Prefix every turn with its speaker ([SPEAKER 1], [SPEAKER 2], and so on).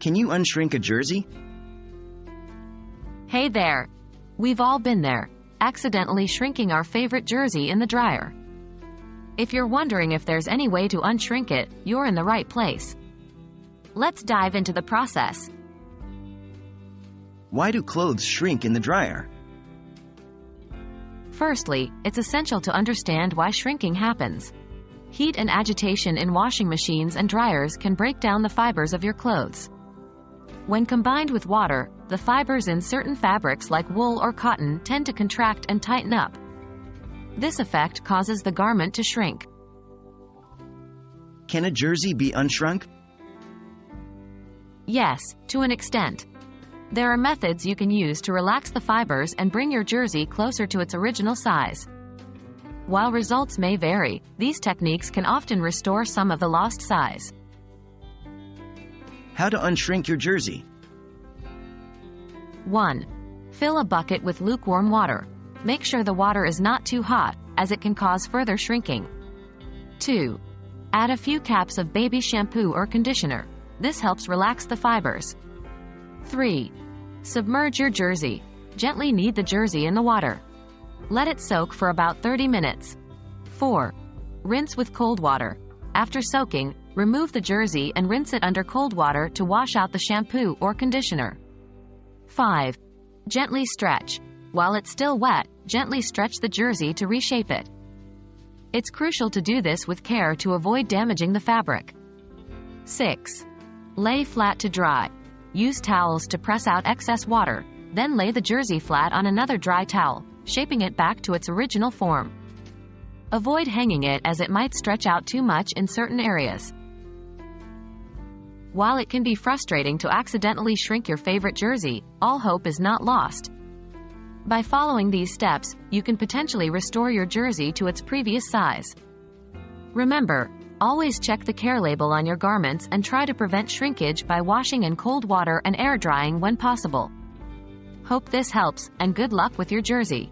[SPEAKER 1] Can you unshrink a jersey?
[SPEAKER 2] Hey there! We've all been there, accidentally shrinking our favorite jersey in the dryer. If you're wondering if there's any way to unshrink it, you're in the right place. Let's dive into the process.
[SPEAKER 1] Why do clothes shrink in the dryer?
[SPEAKER 2] Firstly, it's essential to understand why shrinking happens. Heat and agitation in washing machines and dryers can break down the fibers of your clothes. When combined with water, the fibers in certain fabrics like wool or cotton tend to contract and tighten up. This effect causes the garment to shrink.
[SPEAKER 1] Can a jersey be unshrunk?
[SPEAKER 2] Yes, to an extent. There are methods you can use to relax the fibers and bring your jersey closer to its original size. While results may vary, these techniques can often restore some of the lost size.
[SPEAKER 1] How to unshrink your jersey?
[SPEAKER 2] 1. Fill a bucket with lukewarm water. Make sure the water is not too hot, as it can cause further shrinking. 2. Add a few caps of baby shampoo or conditioner. This helps relax the fibers. 3. Submerge your jersey. Gently knead the jersey in the water. Let it soak for about 30 minutes. 4. Rinse with cold water. After soaking, remove the jersey and rinse it under cold water to wash out the shampoo or conditioner. 5. Gently stretch. While it's still wet, gently stretch the jersey to reshape it. It's crucial to do this with care to avoid damaging the fabric. 6. Lay flat to dry. Use towels to press out excess water, then lay the jersey flat on another dry towel, shaping it back to its original form. Avoid hanging it as it might stretch out too much in certain areas. While it can be frustrating to accidentally shrink your favorite jersey, all hope is not lost. By following these steps, you can potentially restore your jersey to its previous size. Remember, always check the care label on your garments and try to prevent shrinkage by washing in cold water and air drying when possible. Hope this helps, and good luck with your jersey.